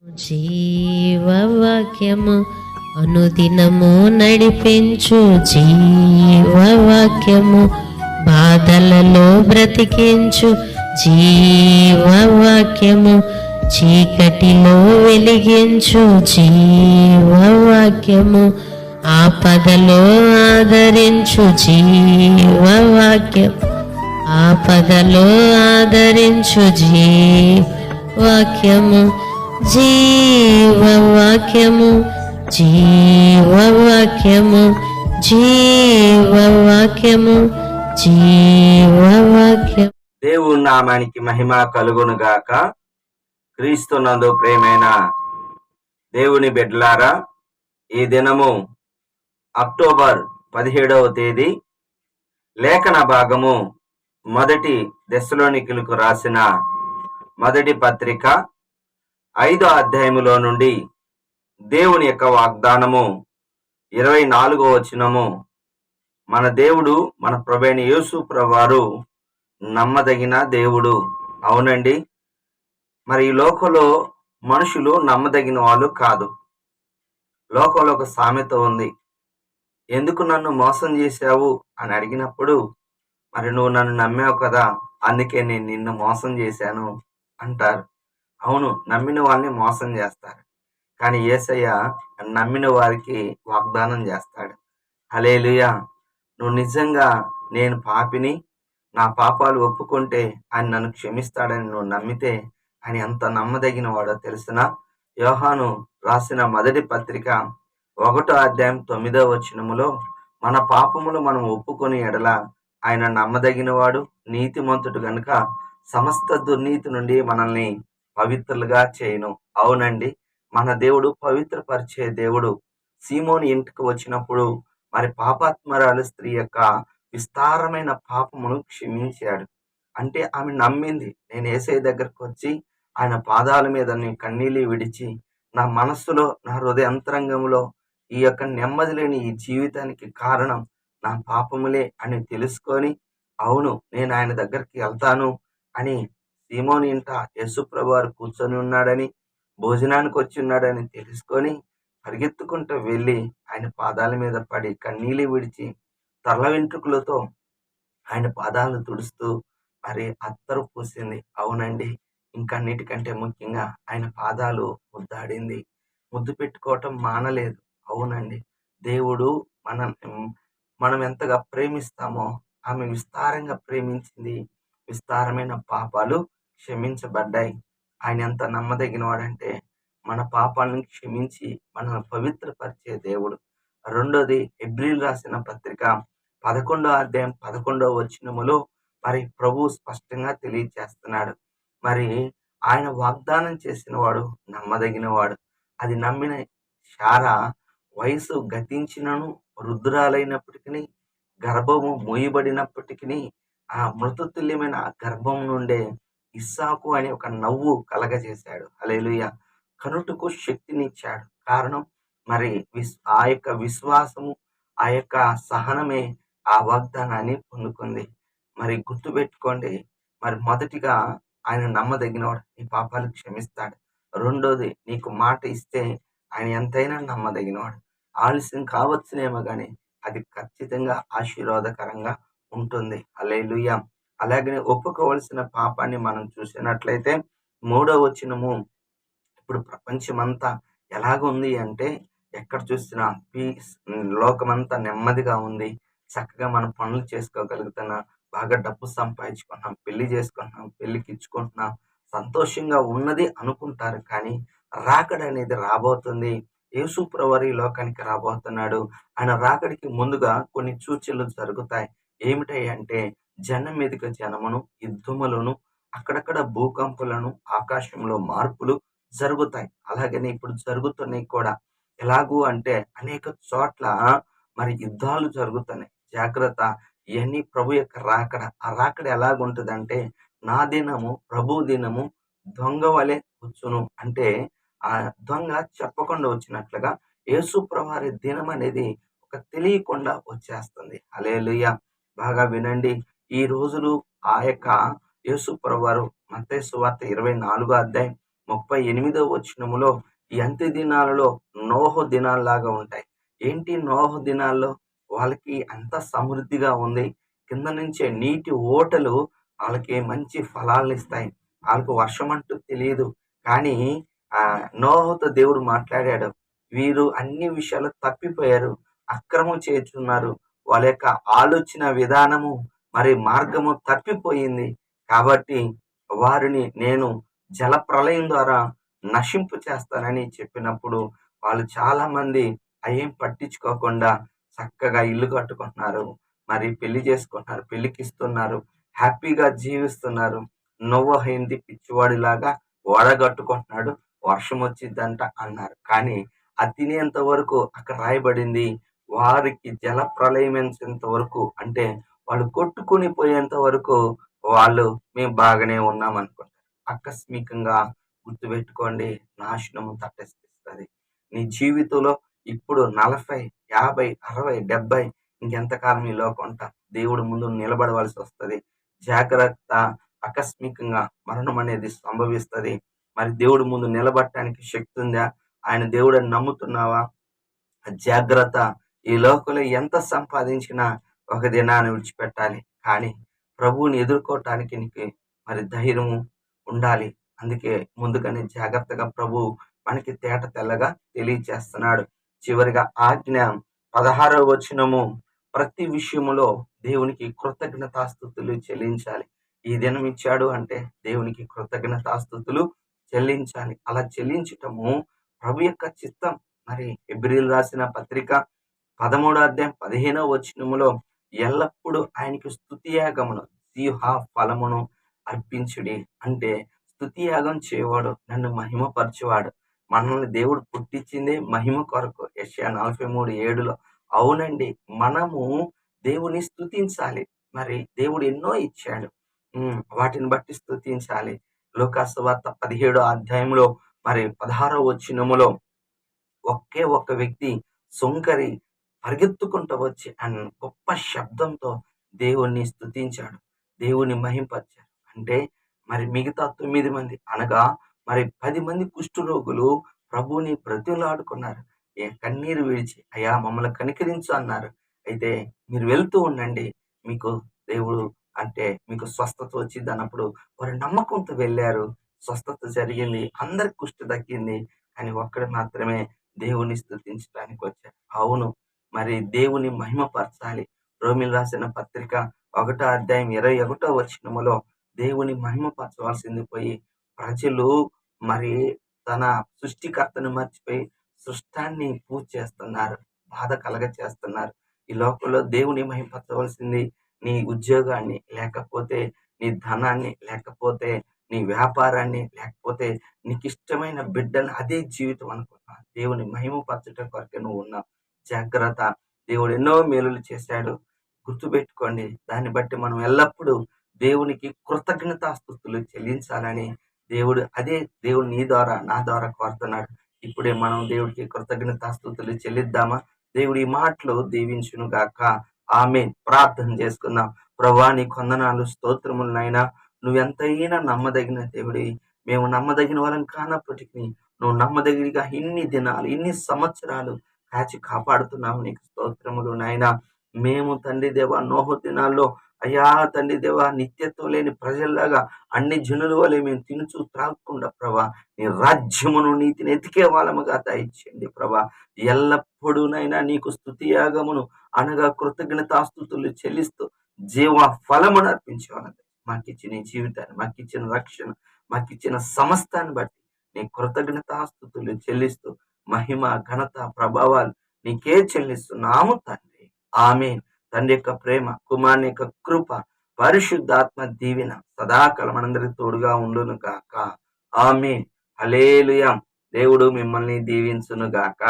జీవవాక్యము అనుదినము నడిపించు జీవవాక్యము బాధలలో బ్రతికించు జీవవాక్యము చీకటిలో వెలిగించు జీవవాక్యము ఆపదలో ఆదరించు జీవవాక్యం ఆపదలో ఆదరించు జీవవాక్యము జీవవాక్యము జీవవాక్యము జీవవాక్యము జీవవాక్యం. దేవుని నామానికి మహిమ కలుగును గాక. క్రీస్తునందు ప్రేమైన దేవుని బిడ్డలారా, ఈ దినము అక్టోబర్ 17వ తేదీ లేఖన భాగము మొదటి దెస్సలోనికీయులకు రాసిన మొదటి పత్రిక 5వ అధ్యాయములో నుండి దేవుని యొక్క వాగ్దానము 24వ వచనము, మన దేవుడు మన ప్రభువైన యేసు ప్రభువారు నమ్మదగిన దేవుడు. అవునండి, మరి ఈ లోకంలో మనుషులు నమ్మదగిన వాళ్ళు కాదు. లోకంలో ఒక సామెత ఉంది, ఎందుకు నన్ను మోసం చేశావు అని అడిగినప్పుడు, మరి నువ్వు నన్ను నమ్మావు కదా, అందుకే నేను నిన్ను మోసం చేశాను అంటారు. అవును, నమ్మిన వాళ్ళని మోసం చేస్తారు, కానీ యేసయ్య నమ్మిన వారికి వాగ్దానం చేస్తాడు. హల్లెలూయా. నువ్వు నిజంగా నేను పాపిని, నా పాపాలు ఒప్పుకుంటే ఆయన నన్ను క్షమిస్తాడని నువ్వు నమ్మితే ఆయన ఎంత నమ్మదగిన వాడో తెలుసునా? యోహాను రాసిన మొదటి పత్రిక 1వ అధ్యాయం 9వ వచనములో, మన పాపములు మనం ఒప్పుకొని ఎడల ఆయన నమ్మదగిన వాడు, నీతిమంతుడు గనుక సమస్త దుర్నీతి నుండి మనల్ని పవిత్రులుగా చేయను. అవునండి, మన దేవుడు పవిత్రపరిచే దేవుడు. సీమోని ఇంటికి వచ్చినప్పుడు మరి పాపాత్మరాలు స్త్రీ యొక్క విస్తారమైన పాపమును క్షమించాడు. అంటే ఆమె నమ్మింది, నేను యేసయ్య దగ్గరకు వచ్చి ఆయన పాదాల మీద నీ కన్నీళ్ళు విడిచి నా మనస్సులో నా హృదయంతరంగంలో ఈ యొక్క నెమ్మది లేని ఈ జీవితానికి కారణం నా పాపములే అని తెలుసుకొని, అవును నేను ఆయన దగ్గరికి వెళ్తాను అని సీమోని ఇంట యేసు ప్రభువారు కూర్చొని ఉన్నాడని, భోజనానికి వచ్చి ఉన్నాడని తెలుసుకొని పరిగెత్తుకుంటూ వెళ్ళి ఆయన పాదాల మీద పడి కన్నీళ్ళు విడిచి తల వెంట్రుకలతో ఆయన పాదాలు తుడుస్తూ మరి అత్తరు పూసింది. అవునండి, ఇంకన్నిటికంటే ముఖ్యంగా ఆయన పాదాలు ముద్దాడింది. ముద్దు పెట్టుకోవటం మానలేదు. అవునండి, దేవుడు మనం ఎంతగా ప్రేమిస్తామో ఆమె విస్తారంగా ప్రేమించింది. విస్తారమైన పాపాలు క్షమించబడ్డాయి. ఆయన ఎంత నమ్మదగిన వాడంటే మన పాపాలను క్షమించి మనల్ని పవిత్రపరిచే దేవుడు. రెండోది, హెబ్రీయులు రాసిన పత్రిక 11వ అధ్యాయం 11వ వచనములో మరి ప్రభు స్పష్టంగా తెలియచేస్తున్నాడు, మరి ఆయన వాగ్దానం చేసిన వాడు నమ్మదగిన వాడు. అది నమ్మిన శారా వయసు గతించినను వృద్ధురాలైనప్పటికీ, గర్భము మూయబడినప్పటికీ ఆ మృతతుల్యమైన గర్భం నుండే ఇస్సాకు అనే ఒక నవ్వు కలగజేశాడు. హల్లెలూయా. కనుటకు శక్తినిచ్చాడు. కారణం మరి ఆ యొక్క విశ్వాసము, ఆ యొక్క సహనమే ఆ వాగ్దానాన్ని పొందుకుంది. మరి గుర్తుపెట్టుకోండి, మరి మొదటిగా ఆయన నమ్మదగినవాడు, నీ పాపాలు క్షమిస్తాడు. రెండోది, నీకు మాట ఇస్తే ఆయన ఎంతైనా నమ్మదగినవాడు. ఆలస్యం కావచ్చునేమో కానీ అది ఖచ్చితంగా ఆశీర్వాదకరంగా ఉంటుంది. హల్లెలూయా. అలాగనే ఒప్పుకోవలసిన పాపాన్ని మనం చూసినట్లయితే 3వ వచనము, ఇప్పుడు ప్రపంచమంతా ఎలాగుంది అంటే ఎక్కడ చూసినా పీస్, లోకమంతా నెమ్మదిగా ఉంది, చక్కగా మనం పనులు చేసుకోగలుగుతున్నాం, బాగా డబ్బు సంపాదించుకుంటున్నాం, పెళ్లి చేసుకుంటున్నాం, పెళ్లికి ఇచ్చుకుంటున్నాం, సంతోషంగా ఉన్నది అనుకుంటారు. కానీ రాకడ అనేది రాబోతుంది. యేసు ప్రభువారు ఈ లోకానికి రాబోతున్నాడు. ఆయన రాకడికి ముందుగా కొన్ని సూచనలు జరుగుతాయి. ఏమిటాయి అంటే జనం మీదకి జనమును, యుద్ధములను, అక్కడక్కడ భూకంపాలను, ఆకాశంలో మార్పులు జరుగుతాయి. అలాగనే ఇప్పుడు జరుగుతున్నాయి కూడా. ఎలాగూ అంటే అనేక చోట్ల మరి యుద్ధాలు జరుగుతున్నాయి. జాగ్రత్త, ఇవన్నీ ప్రభు యొక్క రాకడ. ఆ రాకడ ఎలాగుంటుందంటే, నా దినము ప్రభు దినము దొంగ వలె వచ్చును. అంటే ఆ దొంగ చెప్పకుండా వచ్చినట్లుగా యేసు ప్రభువారి దినం అనేది ఒక తెలియకుండా వచ్చేస్తుంది. హల్లెలూయా. బాగా వినండి, ఈ రోజులు ఆ యొక్క యేసు ప్రభువారు మత్తయి సువార్త 24వ అధ్యాయం 38వ వచనములో ఈ అంత్య దినాలలో నోహు దినాల్లాగా ఉంటాయి. ఏంటి నోహు దినాల్లో? వాళ్ళకి అంత సమృద్ధిగా ఉంది. కింద నుంచే నీటి ఓటలు వాళ్ళకి మంచి ఫలాలను ఇస్తాయి. వాళ్ళకి వర్షం అంటూ తెలియదు. కానీ నోహుతో దేవుడు మాట్లాడాడు. వీరు అన్ని విషయాలు తప్పిపోయారు, అక్రమం చేస్తున్నారు. వాళ్ళ యొక్క ఆలోచన విధానము మరి మార్గము తప్పిపోయింది. కాబట్టి వారిని నేను జల ప్రళయం ద్వారా నశింపు చేస్తానని చెప్పినప్పుడు వాళ్ళు చాలా మంది అయేం పట్టించుకోకుండా చక్కగా ఇల్లు కట్టుకుంటున్నారు, మరి పెళ్లి చేసుకుంటున్నారు, పెళ్లికిస్తున్నారు, హ్యాపీగా జీవిస్తున్నారు. నోవహు ఏంది పిచ్చివాడిలాగా ఓడగట్టుకుంటున్నాడు, వర్షం వచ్చిద్దంట అన్నారు. కానీ అది తినేంత వరకు అక్కడ రాయబడింది, వారికి జల ప్రళయమించేంత వరకు, అంటే వాళ్ళు కొట్టుకుని పోయేంత వరకు వాళ్ళు మేము బాగానే ఉన్నాం అనుకుంటారు. ఆకస్మికంగా గుర్తుపెట్టుకోండి, నాశనము తటస్థిస్తుంది. నీ జీవితంలో ఇప్పుడు 40, 50, 60, 70 ఇంకెంతకాలం ఈ లోకం ఉంటా? దేవుడి ముందు నిలబడవలసి వస్తుంది. జాగ్రత్త, ఆకస్మికంగా మరణం అనేది సంభవిస్తుంది. మరి దేవుడి ముందు నిలబడటానికి శక్తి ఉందా? ఆయన దేవుడని నమ్ముతున్నావా? జాగ్రత్త. ఈ లోకంలో ఎంత సంపాదించినా ఒక దినాన్ని విడిచిపెట్టాలి. కానీ ప్రభువుని ఎదుర్కోవటానికి నీకు మరి ధైర్యము ఉండాలి. అందుకే ముందుగానే జాగ్రత్తగా ప్రభు మనకి తేట తెల్లగా తెలియచేస్తున్నాడు. చివరిగా ఆజ్ఞ 16వ వచనము, ప్రతి విషయములో దేవునికి కృతజ్ఞతాస్తుతులు చెల్లించాలి. ఈ దినం ఇచ్చాడు అంటే దేవునికి కృతజ్ఞతాస్తుతులు చెల్లించాలి. అలా చెల్లించటము ప్రభు యొక్క చిత్తం. మరి హెబ్రీయులు రాసిన పత్రిక 13వ అధ్యాయం 15వ వచనములో ఎల్లప్పుడూ ఆయనకి స్తుతియాగమును జీవ ఫలమును అర్పించుడి. అంటే స్తుతియాగం చేయవాడు నన్ను మహిమపరచువాడు. మనల్ని దేవుడు పుట్టించిందే మహిమ కొరకు. యెషయా 43:7లో అవునండి, మనము దేవుని స్తుతించాలి. మరి దేవుడు ఎన్నో ఇచ్చాడు, వాటిని బట్టి స్తుతించాలి. లూకాసు వార్త 17వ అధ్యాయంలో మరి 16వ వచనములో ఒకే ఒక్క వ్యక్తి సుంకరి పరిగెత్తుకుంటూ వచ్చి ఆయన గొప్ప శబ్దంతో దేవుణ్ణి స్తుతించాడు, దేవుని మహింపరిచాడు. అంటే మరి మిగతా 9 మంది అనగా మరి 10 మంది కుష్ఠరోగులు ప్రభువుని బ్రతిమలాడుకున్నారు. కన్నీరు విడిచి అయ్యా మమ్మల్ని కనికరించు అన్నారు. అయితే మీరు వెళ్తూ ఉండండి, మీకు దేవుడు అంటే మీకు స్వస్థత వచ్చింది అన్నప్పుడు వారు నమ్మకంతో వెళ్ళారు. స్వస్థత జరిగింది, అందరికి కుష్ఠ తగ్గింది. కానీ ఒక్కడు మాత్రమే దేవుని స్తుతించడానికి వచ్చారు. అవును, మరి దేవుని మహిమపరచాలి. రోమీయులు రాసిన పత్రిక 1వ అధ్యాయం 21వ వచనములో దేవుని మహిమపరచవలసింది పోయి ప్రజలు మరి తన సృష్టికర్తను మర్చిపోయి సృష్టాన్ని పూజ చేస్తున్నారు, బాధ కలగ చేస్తున్నారు. ఈ లోకంలో దేవుని మహిమపరచవలసింది నీ ఉద్యోగాన్ని, లేకపోతే నీ ధనాన్ని, లేకపోతే నీ వ్యాపారాన్ని, లేకపోతే నీకు ఇష్టమైన బిడ్డని, అదే జీవితం అనుకున్నా. దేవుని మహిమపరచడం కొరకే నువ్వు ఉన్నావు. జాగ్రత్త, దేవుడు ఎన్నో మేలులు చేశాడు, గుర్తుపెట్టుకోండి. దాన్ని బట్టి మనం ఎల్లప్పుడూ దేవునికి కృతజ్ఞతాస్తుతులు చెల్లించాలని దేవుడు నీ ద్వారా నా ద్వారా కోరుతున్నాడు. ఇప్పుడే మనం దేవుడికి కృతజ్ఞతాస్తుతులు చెల్లిద్దామా? దేవుడు ఈ మాటలు దీవించును గాక. ఆమేన్. ప్రార్థన చేసుకుందాం. ప్రభువా నీ కొందనాలు, స్తోత్రములు నాయనా. నువ్వెంతైనా నమ్మదగిన దేవుడి. మేము నమ్మదగిన వాళ్ళం కానప్పటికీ నువ్వు నమ్మదగినగా ఇన్ని దినాలు, ఇన్ని సంవత్సరాలు కాచి కాపాడుతున్నావు. నీకు స్తోత్రములు నాయనా. మేము తండ్రి దేవ నోహు దినాల్లో అయ్యా తండ్రి దేవ నిత్యత్వం లేని ప్రజల్లాగా అన్ని జనుల వలె మేము తినుచు త్రాగకుండా ప్రభా నీ రాజ్యమును నీతిని ఎతికే వాళ్ళముగా దయచేయండి ప్రభా. ఎల్లప్పుడూనైనా నీకు స్తుతియాగమును అనగా కృతజ్ఞతాస్తుతులు చెల్లిస్తూ జీవ ఫలమును అర్పించేవాళ్ళండి. మాకిచ్చిన ఈ జీవితాన్ని, మాకిచ్చిన రక్షణ, మాకిచ్చిన సమస్తాన్ని బట్టి నీ కృతజ్ఞతాస్తుతులు చెల్లిస్తూ మహిమ ఘనత ప్రభావాలు నీకే చెల్లిస్తున్నాము తండ్రి. ఆమేన్. తండ్రి యొక్క ప్రేమ, కుమారుని యొక్క కృప, పరిశుద్ధాత్మ దీవెన సదాకాలం మనందరికి తోడుగా ఉండును గాక. ఆమేన్. హల్లెలూయా. దేవుడు మిమ్మల్ని దీవించును గాక.